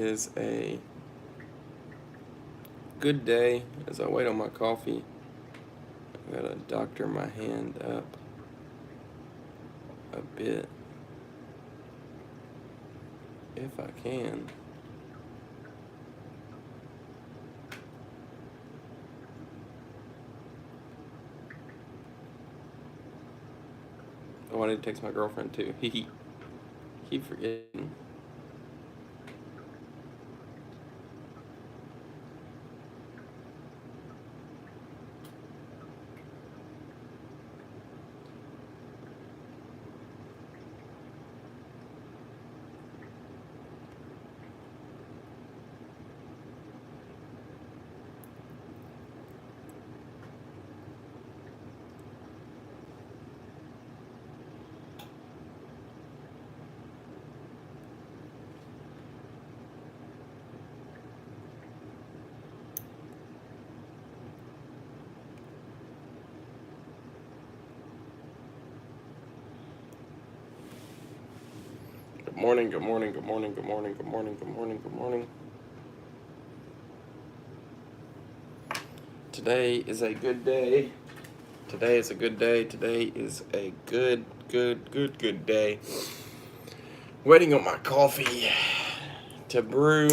Is a good day as I wait on my coffee. I gotta doctor my hand up a bit if I can. Oh, I need to text my girlfriend too. Keep forgetting. Good morning, good morning, good morning, good morning, good morning, good morning, good morning. Today is a good day. Today is a good day. Today is a good day. Waiting on my coffee to brew.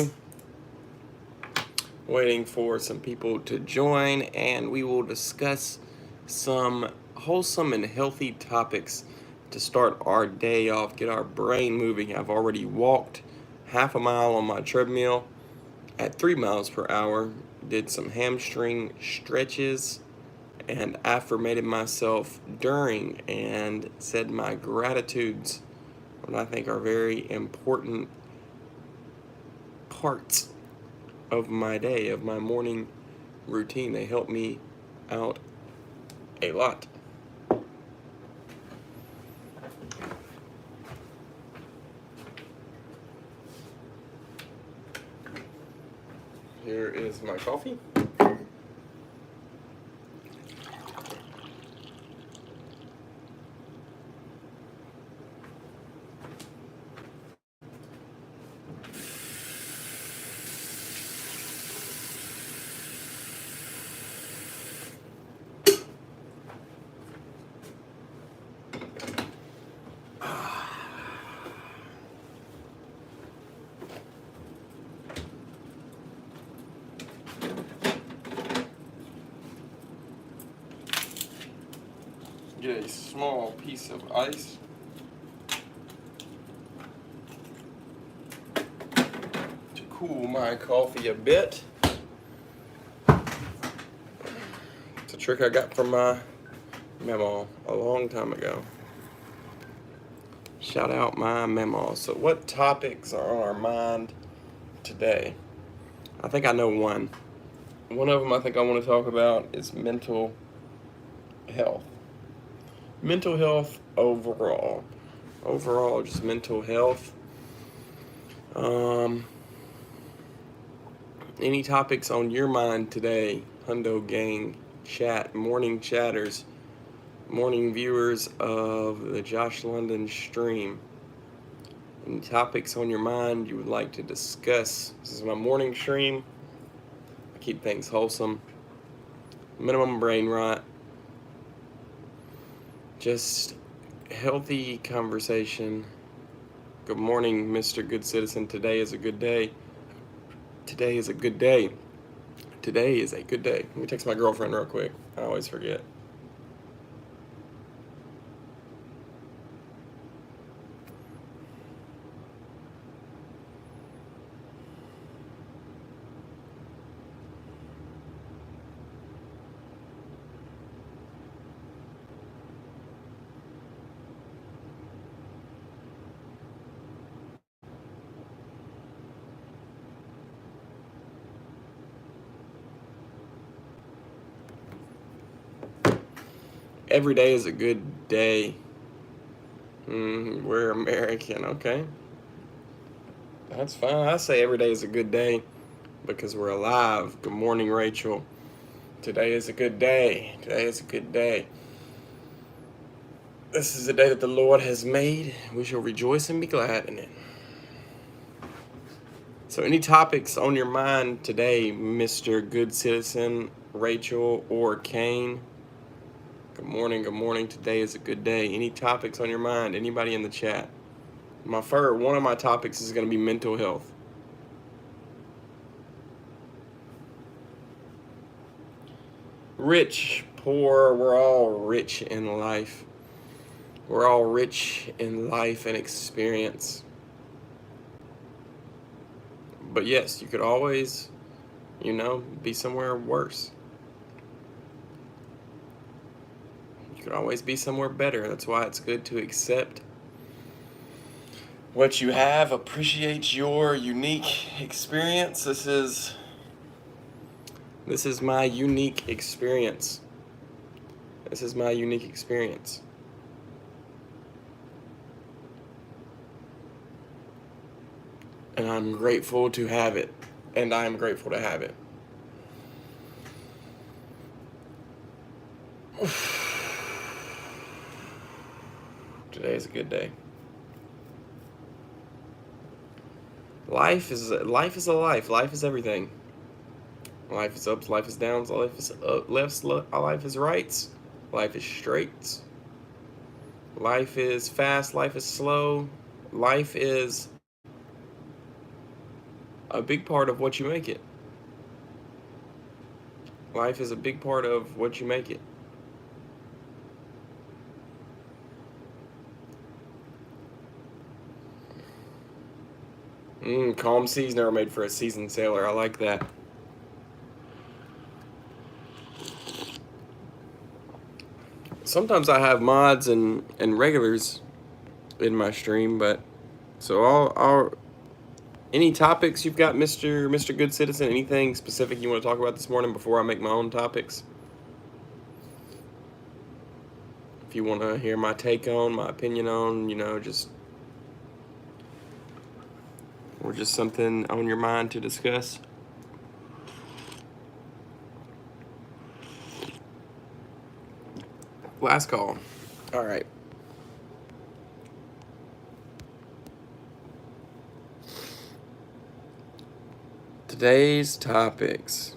Waiting for some people to join, and we will discuss some wholesome and healthy topics to start our day off, get our brain moving. I've already walked half a mile on my treadmill at 3 miles per hour, did some hamstring stretches, and affirmated myself during and said my gratitudes, what I think are very important parts of my day, of my morning routine. They help me out a lot. Here is my coffee. Get a small piece of ice. To cool my coffee a bit. It's a trick I got from my memo a long time ago. Shout out my memo. So what topics are on our mind today? I think I know one. One of them I think I want to talk about is mental health. Mental health overall. Overall, just mental health. Any topics on your mind today? Hundo Gang chat, morning chatters, morning viewers of the Josh London stream. Any topics on your mind you would like to discuss? This is my morning stream. I keep things wholesome. Minimum brain rot. Just healthy conversation. Good morning, Mr. Good Citizen. Today is a good day. Today is a good day. Today is a good day. Let me text my girlfriend real quick. I always forget. Every day is a good day. We're American, okay? That's fine. I say every day is a good day because we're alive. Good morning, Rachel. Today is a good day. Today is a good day. This is the day that the Lord has made. We shall rejoice and be glad in it. So, any topics on your mind today, Mr. Good Citizen, Rachel, or Kane? Good morning, good morning. Today is a good day. Any topics on your mind? Anybody in the chat? One of my topics is going to be mental health. Rich, poor, we're all rich in life. We're all rich in life and experience. But yes, you could always, be somewhere worse. You could always be somewhere better. That's why it's good to accept what you have, appreciate your unique experience. This is my unique experience. This is my unique experience. And I'm grateful to have it. And I'm grateful to have it. Today is a good day. Life is a life. Life is everything. Life is ups, life is downs, life is lefts, life is rights, life is straights. Life is fast, life is slow. Life is a big part of what you make it. Life is a big part of what you make it. Calm seas never made for a seasoned sailor. I like that. Sometimes I have mods and regulars in my stream, but so I'll any topics you've got, Mr. Good Citizen? Anything specific you want to talk about this morning before I make my own topics? If you want to hear my take on, my opinion on, or just something on your mind to discuss. Last call. All right. Today's topics.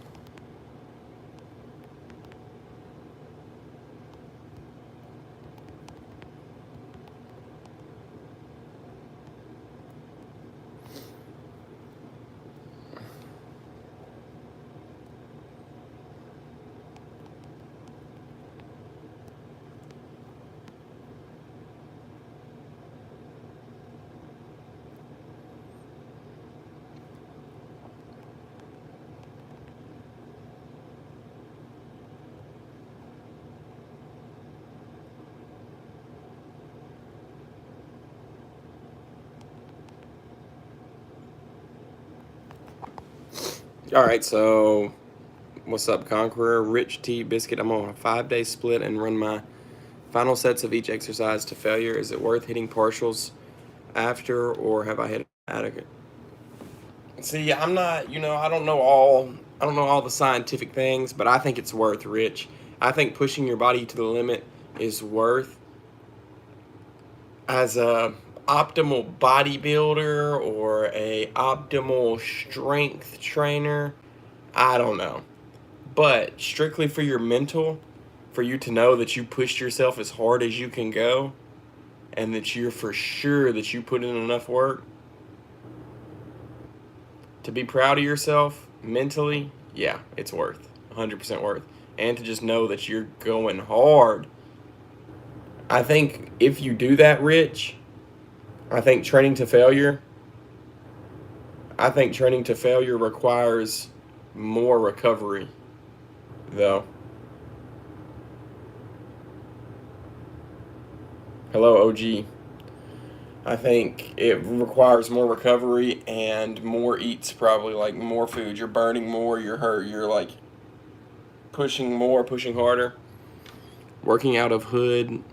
All right, so what's up, Conqueror? Rich T Biscuit. I'm on a 5-day split and run my final sets of each exercise to failure. Is it worth hitting partials after, or have I hit adequate? See, I'm not, I don't know all the scientific things, but I think it's worth, Rich. I think pushing your body to the limit is worth. As a optimal bodybuilder or a optimal strength trainer, I don't know. But strictly for your mental, for you to know that you pushed yourself as hard as you can go and that you're for sure that you put in enough work to be proud of yourself mentally, yeah, it's worth 100% worth. And to just know that you're going hard. I think if you do that, Rich, I think training to failure requires more recovery, though. Hello, OG. I think it requires more recovery and more eats, probably, like more food. You're burning more, you're hurt, you're like pushing more, pushing harder. Working out of hood,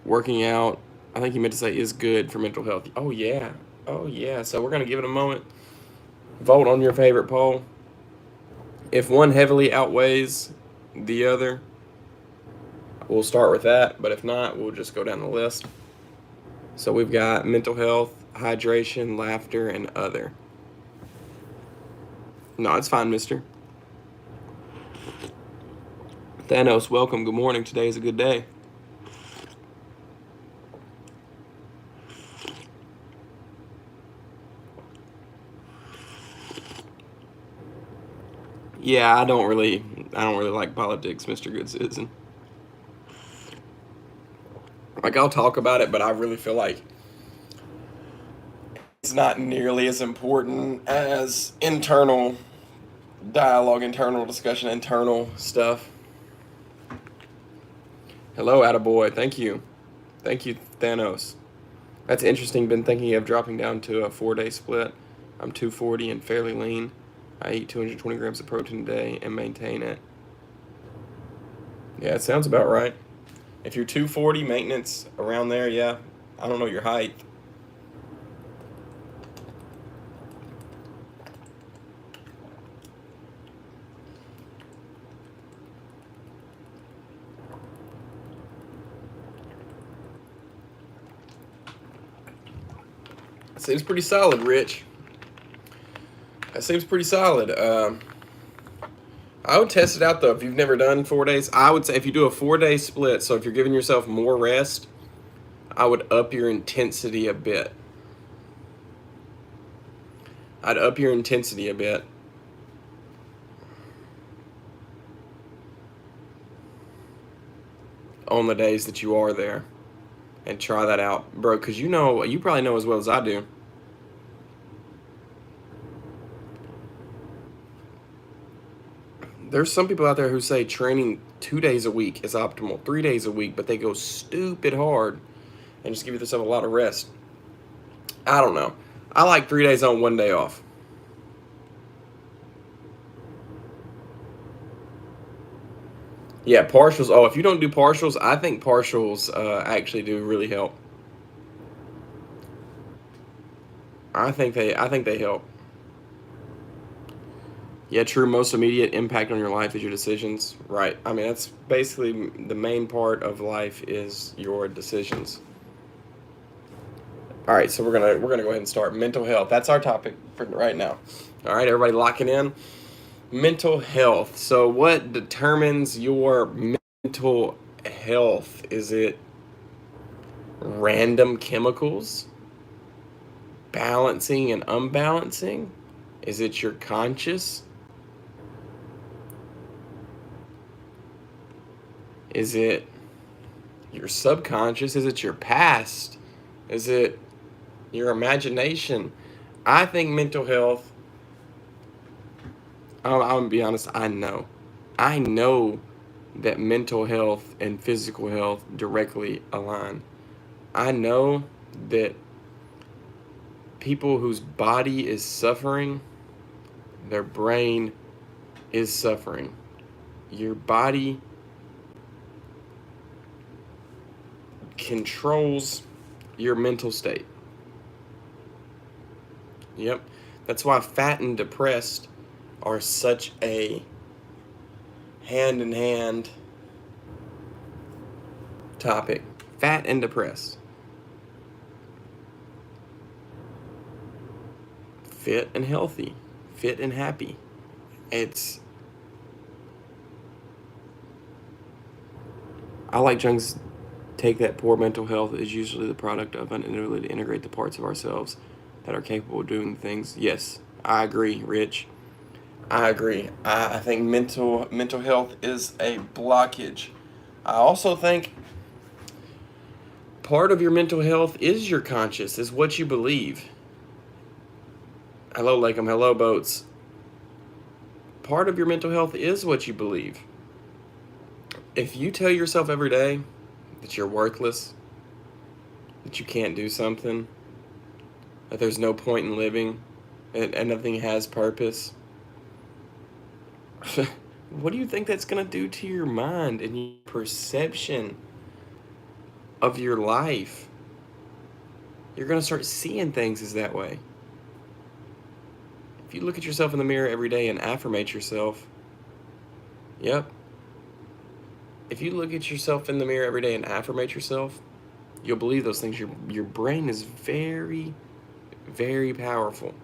working out, I think you meant to say, is good for mental health. Oh, yeah. Oh, yeah. So we're going to give it a moment. Vote on your favorite poll. If one heavily outweighs the other, we'll start with that. But if not, we'll just go down the list. So we've got mental health, hydration, laughter, and other. No, it's fine, mister. Thanos, welcome. Good morning. Today is a good day. Yeah, I don't really like politics, Mr. Good Citizen. Like, I'll talk about it, but I really feel like it's not nearly as important as internal dialogue, internal discussion, internal stuff. Hello, attaboy. Thank you. Thank you, Thanos. That's interesting. Been thinking of dropping down to a 4-day split. I'm 240 and fairly lean. I eat 220 grams of protein a day and maintain it. Yeah, it sounds about right. If you're 240 maintenance around there, yeah. I don't know your height. Seems pretty solid, Rich. That seems pretty solid. I would test it out though. If you've never done 4 days, I would say if you do a 4-day split, so if you're giving yourself more rest, I would up your intensity a bit. I'd up your intensity a bit. On the days that you are there, and try that out, bro, because you probably know as well as I do. There's some people out there who say training 2 days a week is optimal, 3 days a week, but they go stupid hard and just give yourself a lot of rest. I don't know. I like 3 days on, 1 day off. Yeah, partials. Oh, if you don't do partials, I think partials actually do really help. I think they help. Yeah, true. Most immediate impact on your life is your decisions. Right. I mean, that's basically the main part of life is your decisions. All right, so we're gonna go ahead and start mental health. That's our topic for right now. All right, everybody, locking in. Mental health. So, what determines your mental health? Is it random chemicals, balancing and unbalancing? Is it your conscious? Is it your subconscious? Is it your past? Is it your imagination? I think mental health, I'm gonna be honest, I know that mental health and physical health directly align. I know that people whose body is suffering, their brain is suffering. Your body controls your mental state. Yep. That's why fat and depressed are such a hand in hand topic. Fat and depressed. Fit and healthy. Fit and happy. It's I like Jung's take that poor mental health is usually the product of an inability to integrate the parts of ourselves that are capable of doing things. Yes, I agree, Rich. I agree. I think mental health is a blockage. I also think part of your mental health is your conscious, is what you believe. Hello, Lakem. Hello, Boats. Part of your mental health is what you believe. If you tell yourself every day that you're worthless, that you can't do something, that there's no point in living, and nothing has purpose, what do you think that's going to do to your mind and your perception of your life? You're going to start seeing things as that way. If you look at yourself in the mirror every day and affirmate yourself, yep. If you look at yourself in the mirror every day and affirmate yourself, you'll believe those things. Your brain is very, very powerful.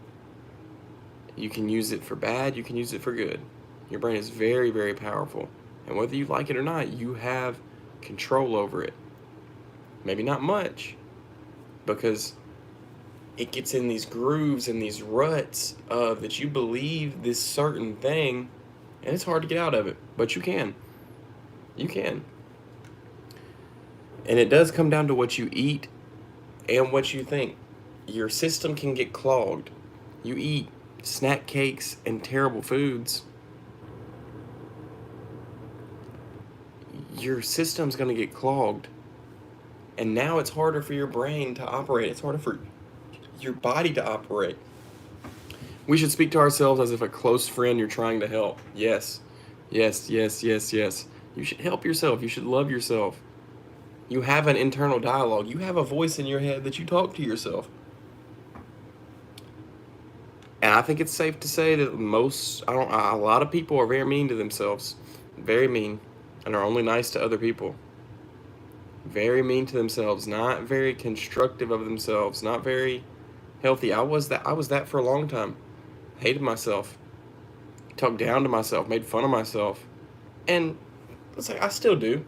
You can use it for bad, you can use it for good. Your brain is very, very powerful. And whether you like it or not, you have control over it. Maybe not much, because it gets in these grooves and these ruts of that you believe this certain thing, and it's hard to get out of it. But you can. You can. And it does come down to what you eat and what you think. Your system can get clogged. You eat snack cakes and terrible foods, your system's going to get clogged. And now it's harder for your brain to operate. It's harder for your body to operate. We should speak to ourselves as if a close friend you're trying to help. Yes. Yes, yes, yes, yes. You should help yourself. You should love yourself. You have an internal dialogue. You have a voice in your head that you talk to yourself. And I think it's safe to say that a lot of people are very mean to themselves. Very mean. And are only nice to other people. Very mean to themselves. Not very constructive of themselves. Not very healthy. I was that for a long time. Hated myself. Talked down to myself. Made fun of myself. And it's like, I still do.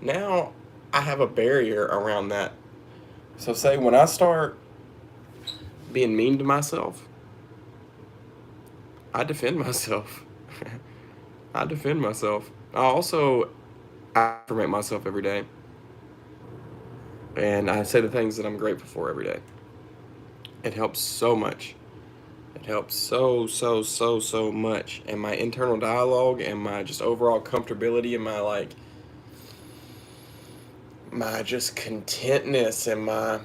Now I have a barrier around that. So say when I start being mean to myself, I defend myself. I defend myself. I also affirmate myself every day. And I say the things that I'm grateful for every day. It helps so much. It helps so, so, so, so much. And my internal dialogue and my just overall comfortability and my just contentness and my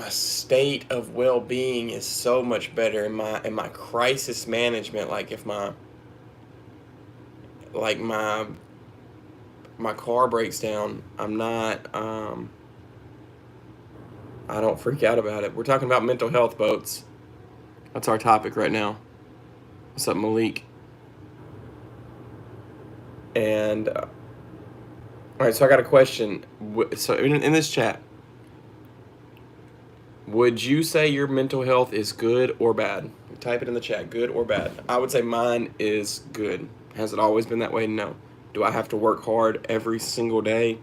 state of well-being is so much better. And my crisis management, like if my car breaks down, I don't freak out about it. We're talking about mental health, boats. That's our topic right now. What's up, Malik? And all right, so I got a question. So in this chat, would you say your mental health is good or bad? Type it in the chat, good or bad. I would say mine is good. Has it always been that way? No. Do I have to work hard every single day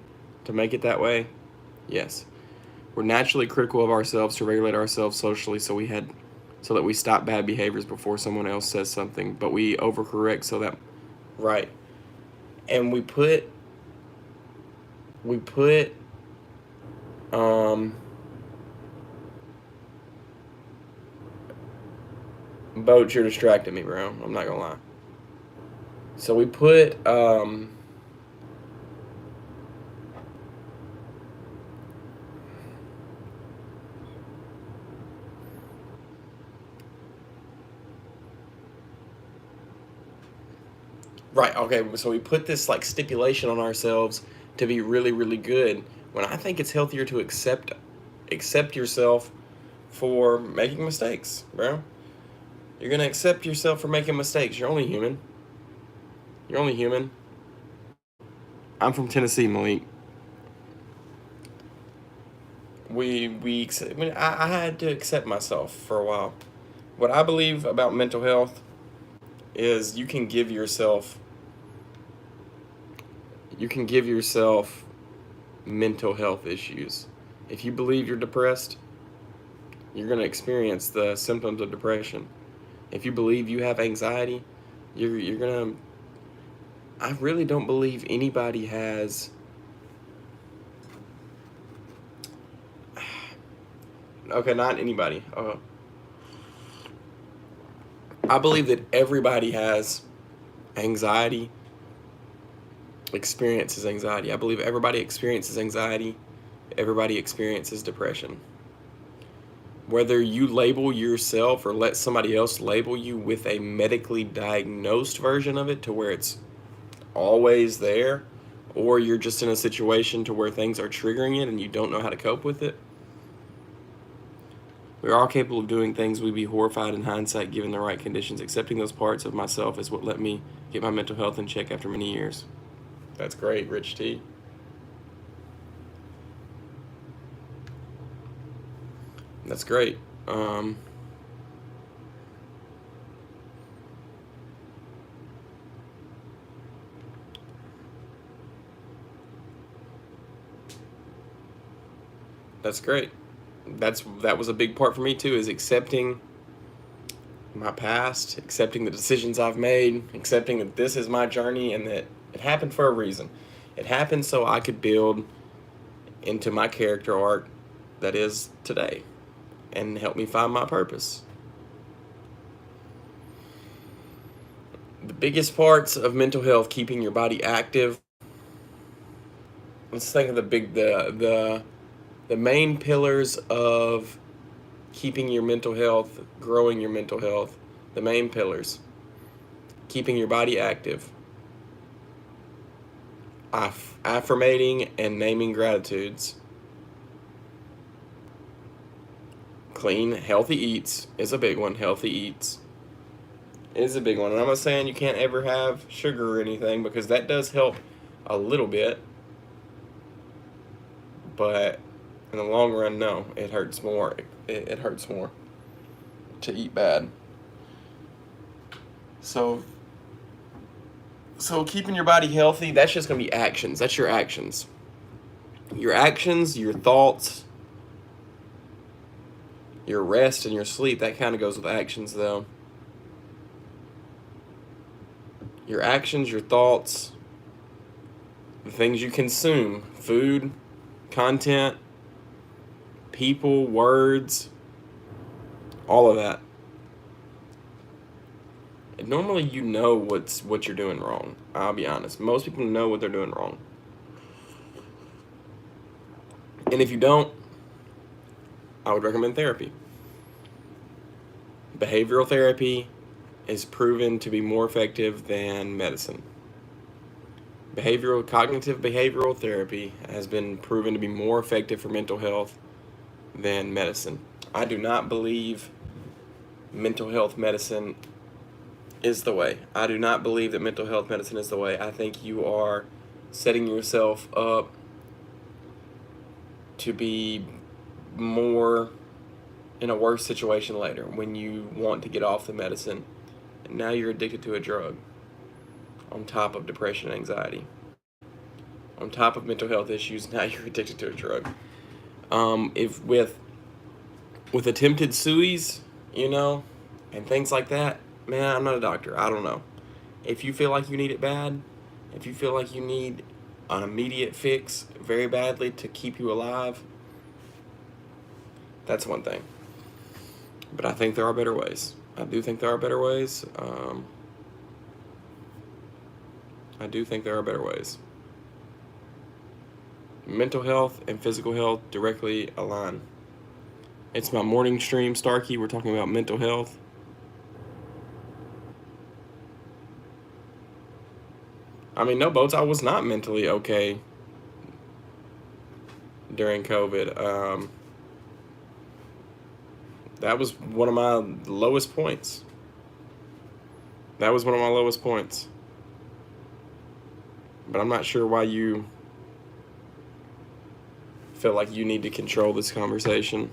to make it that way? Yes. We're naturally critical of ourselves to regulate ourselves socially, so that we stop bad behaviors before someone else says something, but we overcorrect so that, right. And we put Boat, you're distracting me, bro. I'm not gonna lie. So we put right, okay, so we put this like stipulation on ourselves to be really, really good, when I think it's healthier to accept yourself for making mistakes, bro. You're gonna accept yourself for making mistakes. You're only human. You're only human. I'm from Tennessee, Malik. I had to accept myself for a while. What I believe about mental health is you can give yourself mental health issues. If you believe you're depressed, you're going to experience the symptoms of depression. If you believe you have anxiety, you're going to I really don't believe anybody has okay, not anybody. I believe that everybody has anxiety, experiences anxiety. I believe everybody experiences anxiety. Everybody experiences depression. Whether you label yourself or let somebody else label you with a medically diagnosed version of it to where it's always there, or you're just in a situation to where things are triggering it and you don't know how to cope with it, we're all capable of doing things we'd be horrified in hindsight given the right conditions. Accepting those parts of myself is what let me get my mental health in check after many years. That's great, Rich T. That's great. That's great. That was a big part for me too, is accepting my past, accepting the decisions I've made, accepting that this is my journey and that it happened for a reason. It happened so I could build into my character arc that is today and help me find my purpose. The biggest parts of mental health: keeping your body active. Let's think of the main pillars of keeping your mental health, growing your mental health. The main pillars: keeping your body active, affirmating and naming gratitudes, clean, healthy eats is a big one. Healthy eats is a big one. And I'm not saying you can't ever have sugar or anything, because that does help a little bit. But in the long run, no, it hurts more. It hurts more to eat bad. So keeping your body healthy, that's just going to be actions. That's your actions. Your actions, your thoughts, your rest and your sleep, that kind of goes with actions though. Your actions, your thoughts, the things you consume, food, content, people, words, all of that. And normally you know what you're doing wrong. I'll be honest. Most people know what they're doing wrong. And if you don't, I would recommend therapy. Behavioral therapy is proven to be more effective than medicine. Cognitive behavioral therapy has been proven to be more effective for mental health than medicine. I do not believe mental health medicine is the way. I do not believe that mental health medicine is the way. I think you are setting yourself up to be more in a worse situation later when you want to get off the medicine and now you're addicted to a drug on top of depression and anxiety. On top of mental health issues, now you're addicted to a drug. If with attempted suies, and things like that, man, I'm not a doctor. I don't know. If you feel like you need it bad, if you feel like you need an immediate fix very badly to keep you alive, that's one thing. But I think there are better ways. I do think there are better ways. I do think there are better ways. Mental health and physical health directly align. It's my morning stream, Starkey. We're talking about mental health. I mean, no boats. I was not mentally okay during COVID. That was one of my lowest points. But I'm not sure why you feel like you need to control this conversation.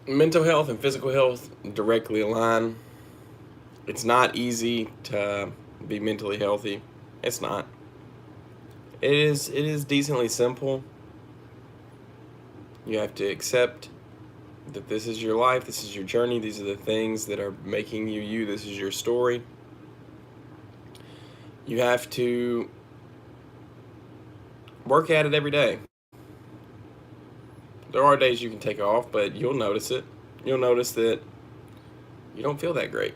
Mental health and physical health directly align. It's not easy to be mentally healthy. It's not. It is decently simple. You have to accept that this is your life, this is your journey, these are the things that are making you you, this is your story. You have to work at it every day. There are days you can take off, but you'll notice it. You'll notice that you don't feel that great.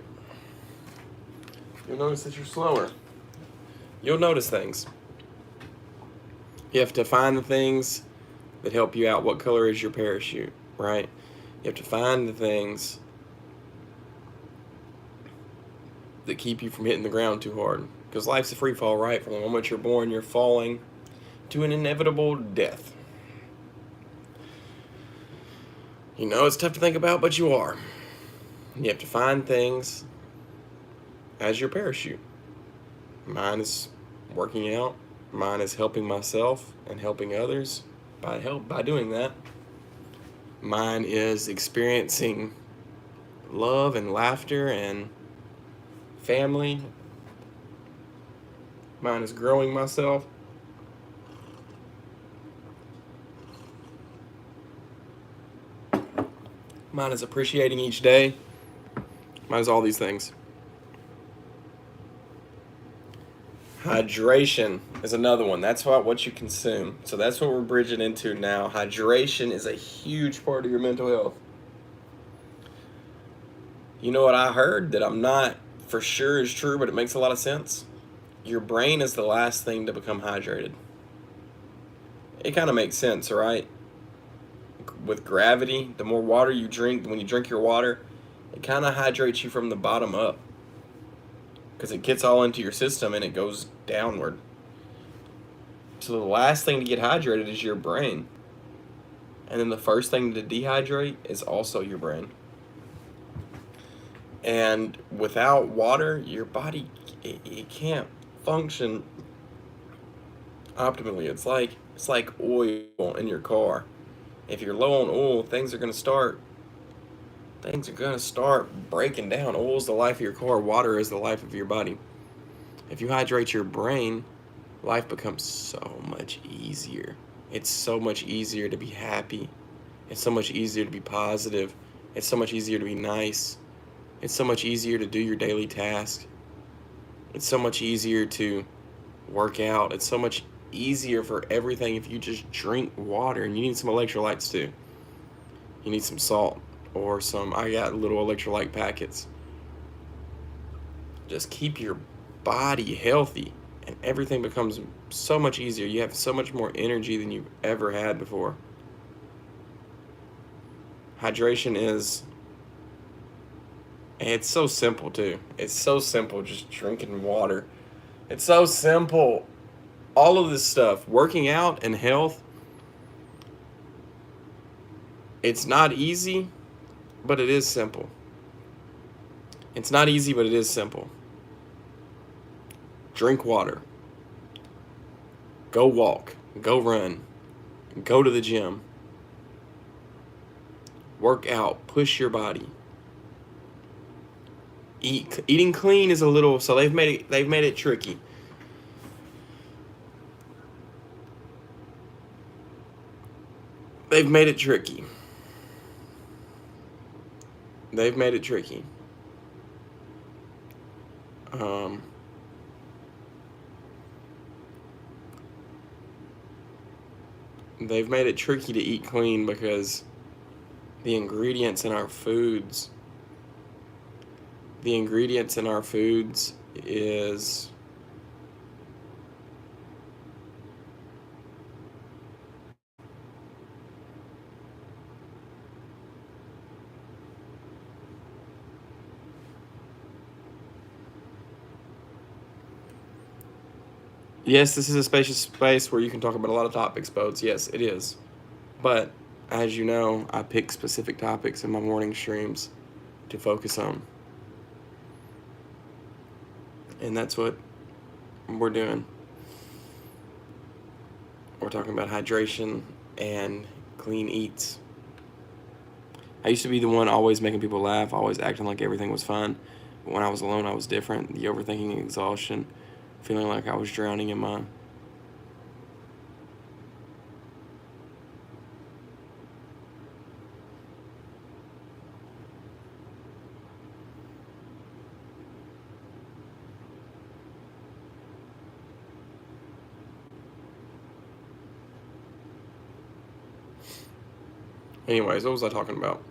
You'll notice that you're slower. You'll notice things. You have to find the things that help you out. What color is your parachute, right? You have to find the things that keep you from hitting the ground too hard. Because life's a free fall, right? From the moment you're born, you're falling to an inevitable death. You know it's tough to think about, but you are. You have to find things as your parachute. Mine is working out. Mine is helping myself and helping others by doing that. Mine is experiencing love and laughter and family. Mine is growing myself. Mine is appreciating each day. Mine is all these things. Hydration is another one. That's what you consume. So that's what we're bridging into now. Hydration is a huge part of your mental health. You know what I heard that I'm not for sure is true, but it makes a lot of sense? Your brain is the last thing to become hydrated. It kind of makes sense, right? With gravity, the more water you drink, when you drink your water, it kind of hydrates you from the bottom up because it gets all into your system and it goes downward. So the last thing to get hydrated is your brain. And then the first thing to dehydrate is also your brain. And without water, your body, it can't function optimally. It's like oil in your car. If you're low on oil, things are gonna start breaking down. Oil is the life of your car. Water is the life of your body. If you hydrate your brain, life becomes so much easier. It's so much easier to be happy. It's so much easier to be positive. It's so much easier to be nice. It's so much easier to do your daily tasks. It's so much easier to work out. It's so much easier for everything if you just drink water. And you need some electrolytes too. You need some salt or I got little electrolyte packets. Just keep your body healthy and everything becomes so much easier. You have so much more energy than you've ever had before. Hydration it's so simple too. It's so simple just drinking water. It's so simple. All of this stuff, working out and health, it's not easy, but it is simple. It's not easy, but it is simple. Drink water. Go walk. Go run. Go to the gym. Work out. Push your body. Eating clean is a little, so they've made it tricky. They've made it tricky. They've made it tricky. They've made it tricky to eat clean because the ingredients in our foods is yes, this is a spacious space where you can talk about a lot of topics, Boats. Yes, it is. But as you know, I pick specific topics in my morning streams to focus on. And that's what we're doing. We're talking about hydration and clean eats. I used to be the one always making people laugh, always acting like everything was fun. But when I was alone, I was different. The overthinking, exhaustion, feeling like I was drowning in my Anyways, what was I talking about?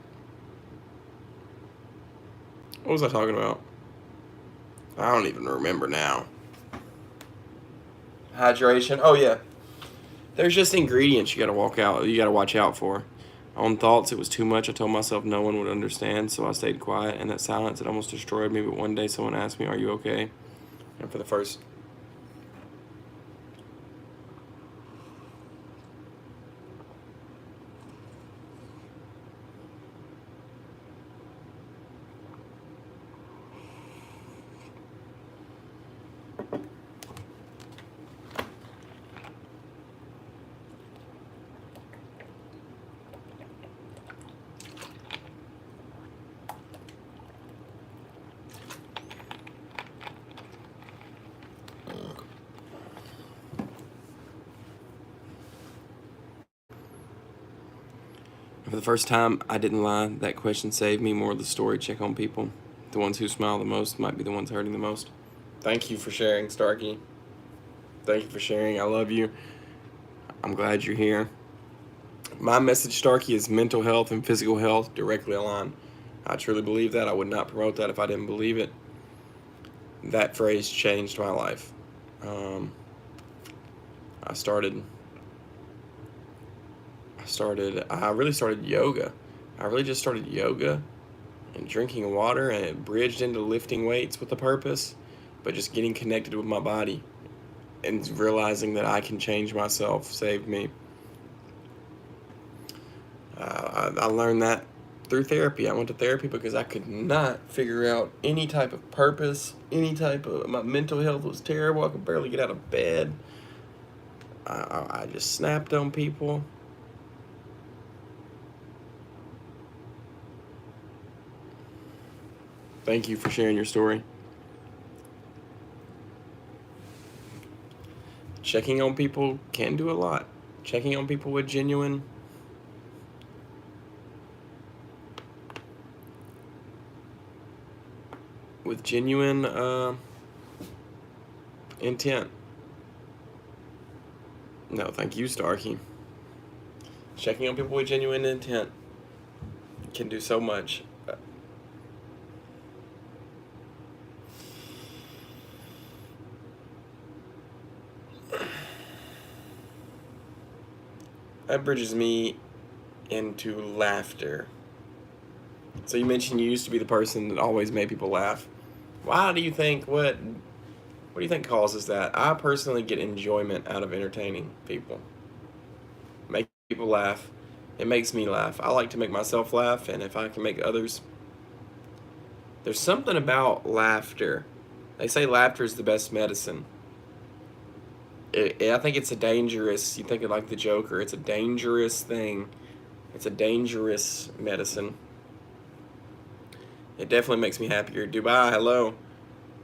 What was I talking about? I don't even remember now. Hydration. Oh yeah. There's just ingredients you gotta watch out for. On thoughts, it was too much. I told myself no one would understand, so I stayed quiet. And that silence, it almost destroyed me. But one day, someone asked me, "Are you okay?" And for the first For the first time, I didn't lie. That question saved me. More of the story. Check on people. The ones who smile the most might be the ones hurting the most. Thank you for sharing, Starkey. Thank you for sharing. I love you. I'm glad you're here. My message, Starkey, is mental health and physical health directly aligned. I truly believe that. I would not promote that if I didn't believe it. That phrase changed my life. I really started yoga. I really just started yoga and drinking water, and it bridged into lifting weights with a purpose, but just getting connected with my body and realizing that I can change myself saved me. I learned that through therapy. I went to therapy because I could not figure out any type of purpose, my mental health was terrible. I could barely get out of bed. I just snapped on people. Thank you for sharing your story. Checking on people can do a lot. Checking on people with genuine intent. No, thank you, Starkey. Checking on people with genuine intent can do so much. That bridges me into laughter. So you mentioned you used to be the person that always made people laugh. Why do you think, what do you think causes that? I personally get enjoyment out of entertaining people. Make people laugh. It makes me laugh. I like to make myself laugh, and if I can make others. There's something about laughter. They say laughter is the best medicine. I think it's a dangerous, you think of like the Joker, it's a dangerous thing. It's a dangerous medicine. It definitely makes me happier. Dubai, hello.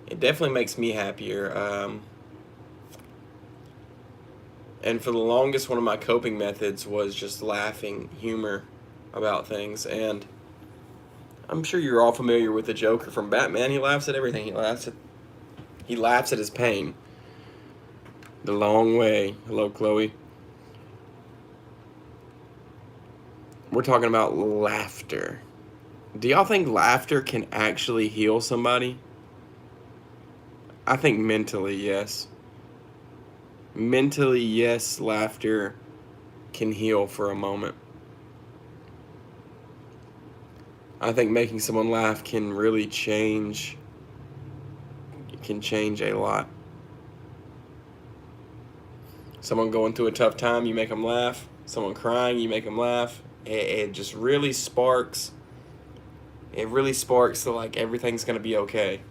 It definitely makes me happier. And for the longest, one of my coping methods was just laughing, humor about things. And I'm sure you're all familiar with the Joker from Batman. He laughs at everything. He laughs at his pain. The long way. Hello, Chloe. We're talking about laughter. Do y'all think laughter can actually heal somebody? I think mentally, yes. Mentally, yes, laughter can heal for a moment. I think making someone laugh can really change. It can change a lot. Someone going through a tough time, you make them laugh. Someone crying, you make them laugh. It just really sparks. It really sparks so like everything's gonna be okay.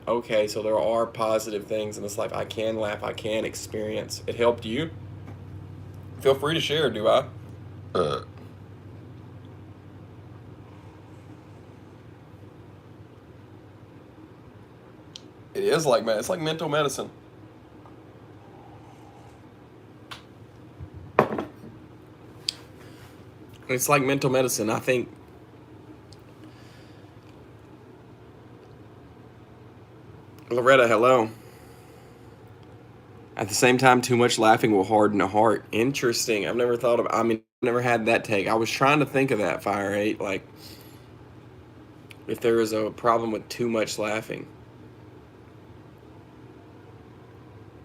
Okay, so there are positive things in this life. I can laugh. I can experience. It helped you. Feel free to share. Do I? It is like it's like mental medicine. It's like mental medicine. I think Loretta, hello. At the same time, too much laughing will harden a heart. Interesting. I've never thought of. I mean, never had that take. I was trying to think of that, Fire 8. Like, if there is a problem with too much laughing.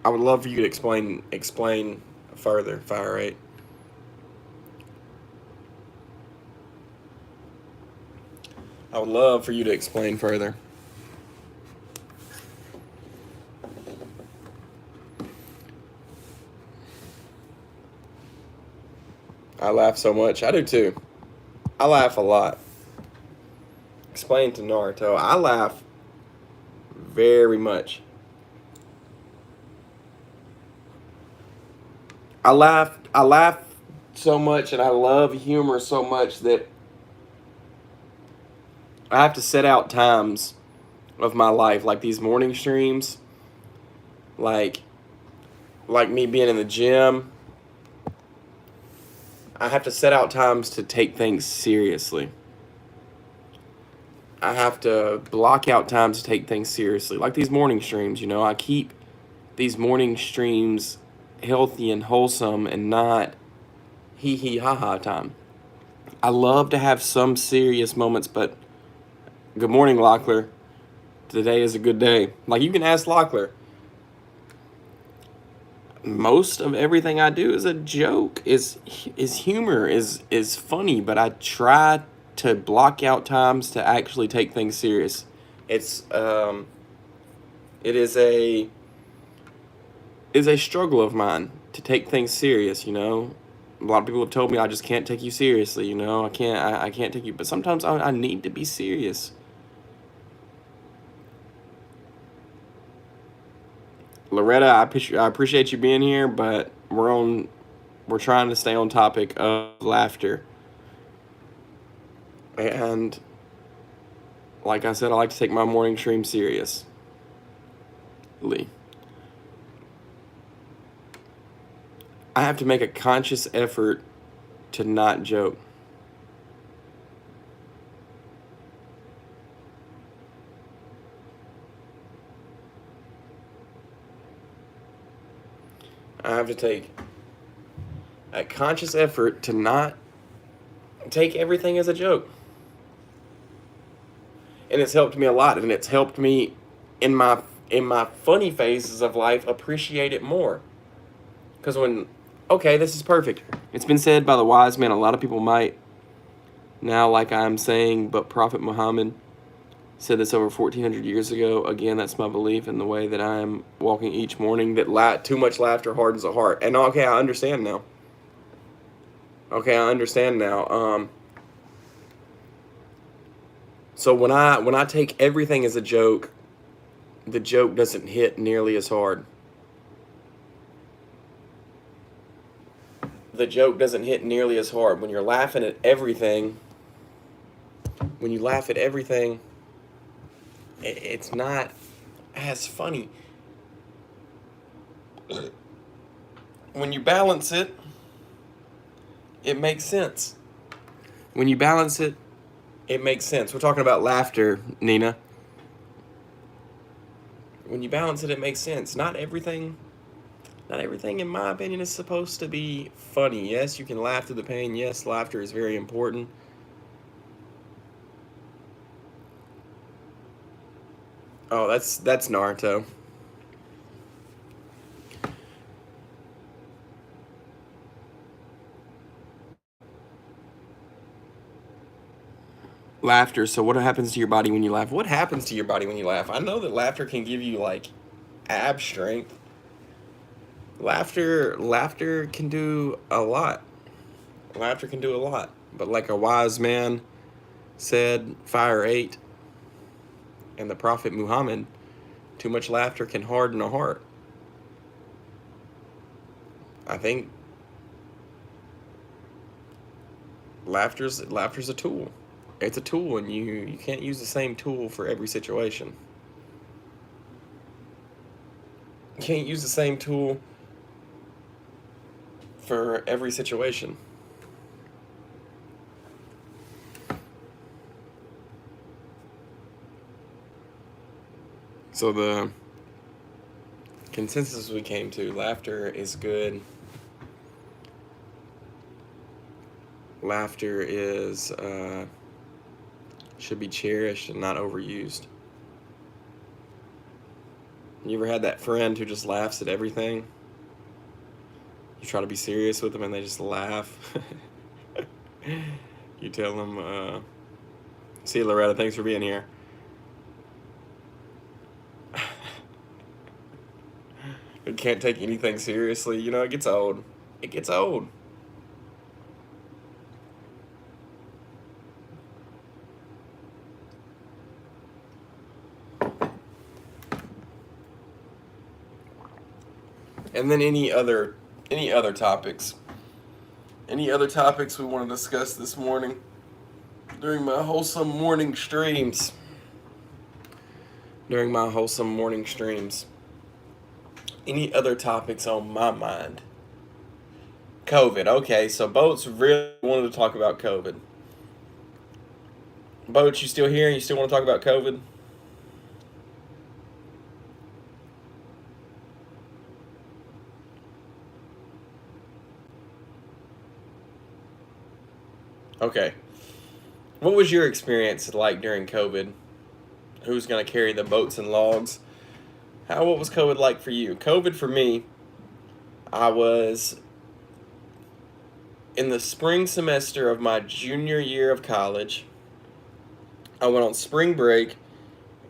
I would love for you to explain further, Fire 8. I would love for you to explain further. I laugh so much. I do too. I laugh a lot. Explain to Naruto. I laugh very much. I laugh so much, and I love humor so much that I have to set out times of my life, like these morning streams, like me being in the gym. I have to set out times to take things seriously. I have to block out times to take things seriously. Like these morning streams, I keep these morning streams healthy and wholesome and not hee hee ha ha time. I love to have some serious moments, but good morning, Locklear. Today is a good day. Like, you can ask Locklear. Most of everything I do is a joke, is humor, is funny, but I try to block out times to actually take things serious. It is a struggle of mine to take things serious. A lot of people have told me I just can't take you seriously. I can't take you, but sometimes I need to be serious. Loretta, I appreciate you being here, but we're trying to stay on topic of laughter. And like I said, I like to take my morning stream seriously. I have to make a conscious effort to not joke. I have to take a conscious effort to not take everything as a joke. And it's helped me a lot, and it's helped me in my funny phases of life appreciate it more. Because this is perfect. It's been said by the wise man, a lot of people might now, like I'm saying, but Prophet Muhammad said this over 1,400 years ago. Again, that's my belief in the way that I'm walking each morning, that too much laughter hardens the heart. And I understand now. So when I take everything as a joke, the joke doesn't hit nearly as hard. The joke doesn't hit nearly as hard. When you're laughing at everything, when you laugh at everything, it's not as funny. When you balance it, it makes sense. When you balance it, it makes sense. We're talking about laughter, Nina. When you balance it, it makes sense. Not everything, in my opinion, is supposed to be funny. Yes, you can laugh through the pain. Yes, laughter is very important. Oh, that's Naruto. Laughter. So what happens to your body when you laugh? What happens to your body when you laugh? I know that laughter can give you like ab strength. Laughter can do a lot. Laughter can do a lot. But like a wise man said, fire ate, and the Prophet Muhammad, too much laughter can harden a heart. I think laughter's a tool. It's a tool, and you can't use the same tool for every situation. You can't use the same tool for every situation. So the consensus we came to, laughter is good. Laughter is should be cherished and not overused. You ever had that friend who just laughs at everything? You try to be serious with them and they just laugh. You tell them, see you, Loretta, thanks for being here. It can't take anything seriously. It gets old. It gets old. And then any other topics? Any other topics we want to discuss this morning during my wholesome morning streams? Any other topics on my mind? COVID. Okay, so Boats really wanted to talk about COVID. Boats, you still here? You still want to talk about COVID? Okay. What was your experience like during COVID? Who's going to carry the boats and logs? What was COVID like for you? COVID for me, I was in the spring semester of my junior year of college. I went on spring break,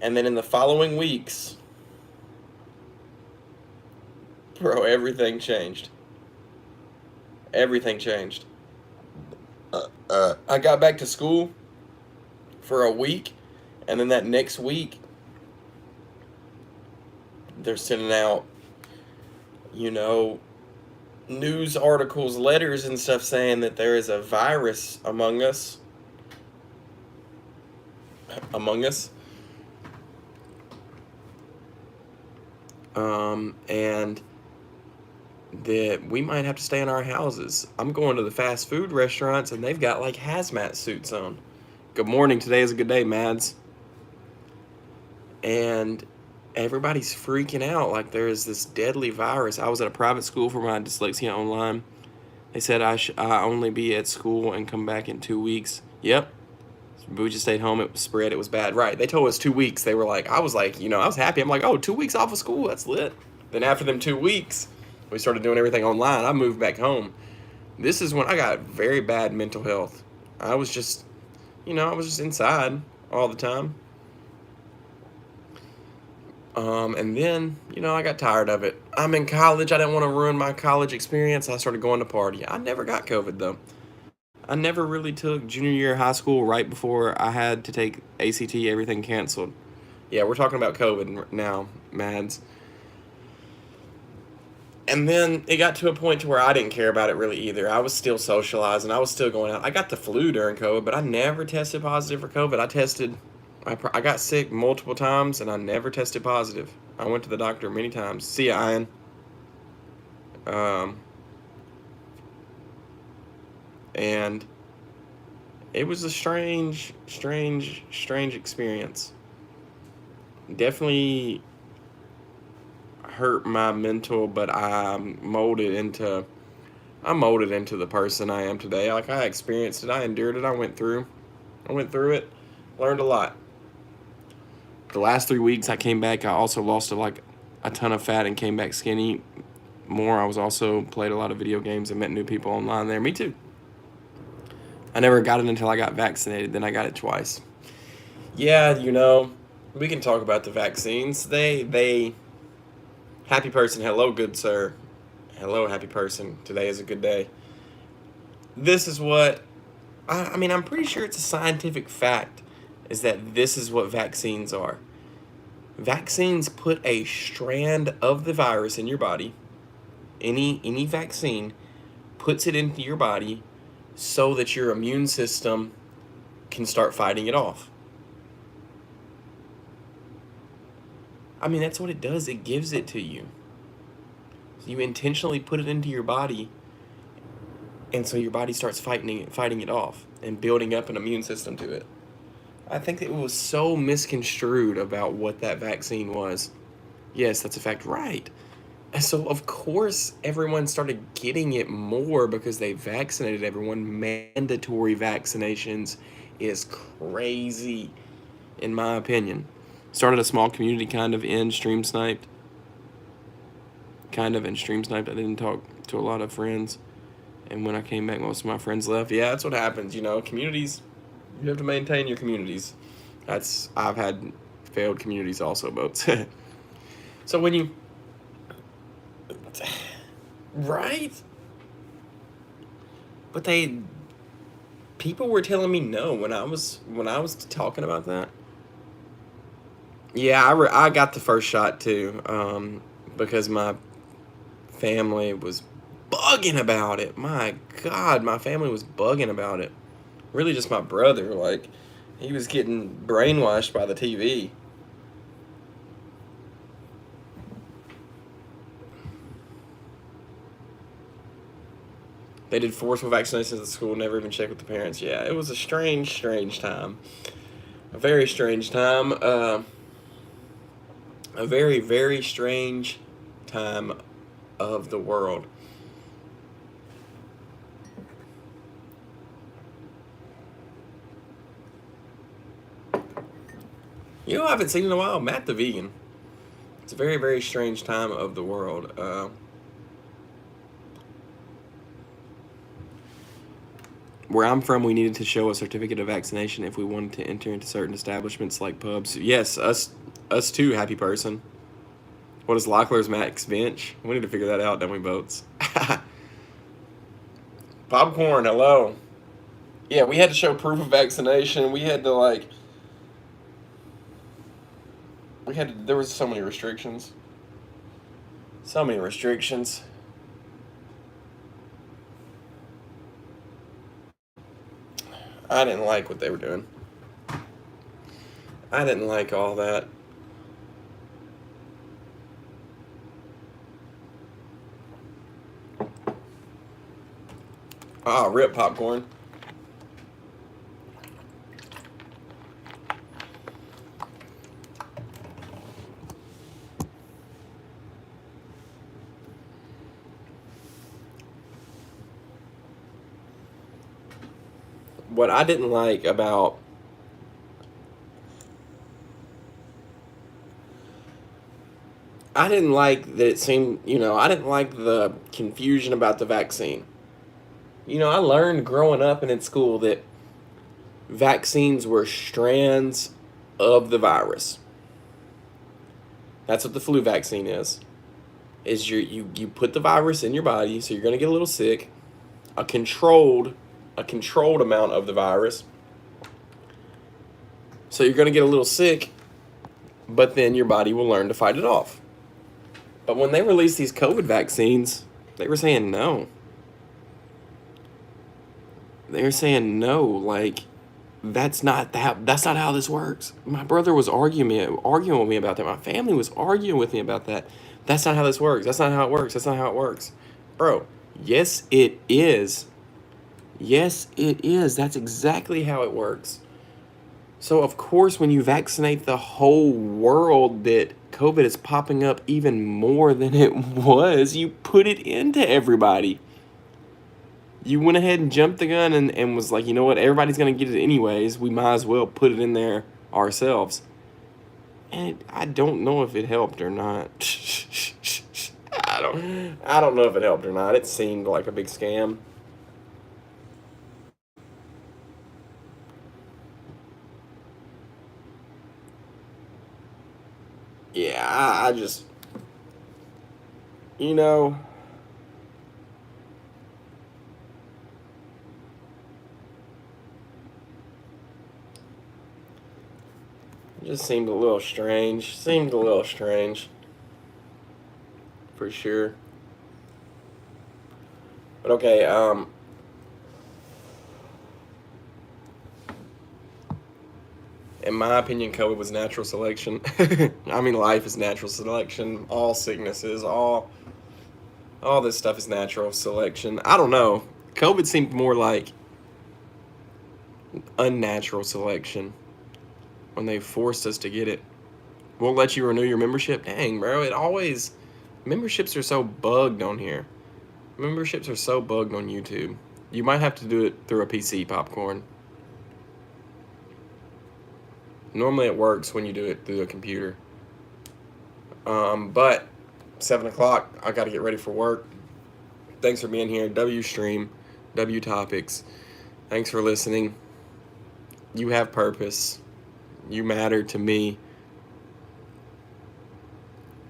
and then in the following weeks, bro, everything changed. Everything changed. I got back to school for a week, and then that next week, they're sending out, you know, news articles, letters, and stuff saying that there is a virus among us. And that we might have to stay in our houses. I'm going to the fast food restaurants, and they've got like hazmat suits on. Good morning. Today is a good day, Mads. And everybody's freaking out like there is this deadly virus. I was at a private school for my dyslexia online. They said I only be at school and come back in 2 weeks. Yep. We just stayed home. It was spread. It was bad. Right. They told us 2 weeks. They were like, I was like, I was happy. I'm like, oh, 2 weeks off of school. That's lit. Then after them 2 weeks, we started doing everything online. I moved back home. This is when I got very bad mental health. I was just inside all the time. And then, I got tired of it. I'm in college. I didn't want to ruin my college experience. I started going to party. I never got COVID, though. I never really took junior year of high school right before I had to take ACT, everything canceled. Yeah, we're talking about COVID now, Mads. And then it got to a point to where I didn't care about it really either. I was still socializing. I was still going out. I got the flu during COVID, but I never tested positive for COVID. I got sick multiple times, and I never tested positive. I went to the doctor many times. See ya, Ian. And it was a strange experience. Definitely hurt my mental, but I'm molded into the person I am today. Like, I experienced it, I endured it, I went through it, learned a lot. The last 3 weeks I came back, I also lost a ton of fat and came back skinny more. I was also played a lot of video games and met new people online there. Me too. I never got it until I got vaccinated. Then I got it twice. Yeah, we can talk about the vaccines. Happy person. Hello, good sir. Hello, happy person. Today is a good day. This is what, I'm pretty sure it's a scientific fact, is that this is what vaccines are. Vaccines put a strand of the virus in your body. Any vaccine puts it into your body so that your immune system can start fighting it off. That's what it does. It gives it to you. So you intentionally put it into your body, and so your body starts fighting it off and building up an immune system to it. I think it was so misconstrued about what that vaccine was. Yes, that's a fact. Right. And so, of course, everyone started getting it more because they vaccinated everyone. Mandatory vaccinations is crazy, in my opinion. Started a small community in Stream Sniped. I didn't talk to a lot of friends. And when I came back, most of my friends left. Yeah, that's what happens. Communities, you have to maintain your communities. I've had failed communities also, Boats. So when you, right? But people were telling me no when I was talking about that. Yeah, I got the first shot too, because my family was bugging about it. My God, my family was bugging about it. Really, just my brother. Like, he was getting brainwashed by the TV. They did forceful vaccinations at school, never even checked with the parents. Yeah, it was a strange, strange time. A very strange time. A very, very strange time of the world. You know, I haven't seen in a while. Matt the Vegan. It's a very, very strange time of the world. Where I'm from, we needed to show a certificate of vaccination if we wanted to enter into certain establishments like pubs. Yes, us too, happy person. What is Locklear's max bench? We need to figure that out, don't we, Boats? Popcorn, hello. Yeah, we had to show proof of vaccination. We had to, like, there was so many restrictions. So many restrictions. I didn't like what they were doing. I didn't like all that. Ah, rip popcorn. What I didn't like about I didn't like that it seemed, I didn't like the confusion about the vaccine. I learned growing up and in school that vaccines were strands of the virus. That's what the flu vaccine is. Is you put the virus in your body, so you're going to get a little sick, a controlled amount of the virus. So you're going to get a little sick, but then your body will learn to fight it off. But when they released these COVID vaccines, they were saying no. They were saying no, like that's not how this works. My brother was arguing with me about that. My family was arguing with me about that. That's not how this works. That's not how it works. That's not how it works. Bro, yes it is. Yes it is. That's exactly how it works. So of course when you vaccinate the whole world that COVID is popping up even more than it was, you put it into everybody. You went ahead and jumped the gun and was like, you know what, everybody's going to get it anyways. We might as well put it in there ourselves. And I don't know if it helped or not. I don't know if it helped or not. It seemed like a big scam. Yeah, I just, you know, it just seemed a little strange. Seemed a little strange. For sure. But okay, in my opinion, COVID was natural selection. I mean, life is natural selection. All sicknesses, all this stuff is natural selection. I don't know. COVID seemed more like unnatural selection when they forced us to get it. Won't let you renew your membership. Dang, bro! Memberships are so bugged on here. Memberships are so bugged on YouTube. You might have to do it through a PC, popcorn. Normally it works when you do it through a computer. But 7 o'clock, I got to get ready for work. Thanks for being here. W Stream, W Topics. Thanks for listening. You have purpose. You matter to me.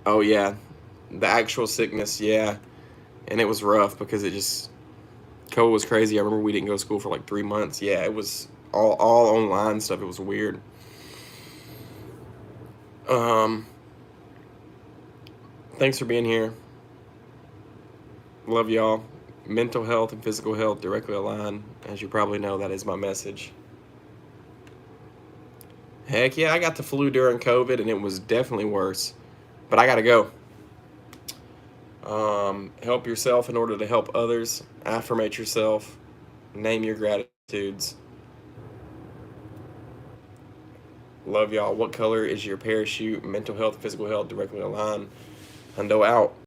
Oh, yeah. The actual sickness, yeah. And it was rough because COVID was crazy. I remember we didn't go to school for like 3 months. Yeah, it was all online stuff. It was weird. Thanks for being here. Love y'all. Mental health and physical health directly align. As you probably know, that is my message. Heck yeah, I got the flu during COVID and it was definitely worse. But I gotta go. Help yourself in order to help others. Affirmate yourself. Name your gratitudes. Love y'all. What color is your parachute? Mental health, physical health directly aligned. Hundo out.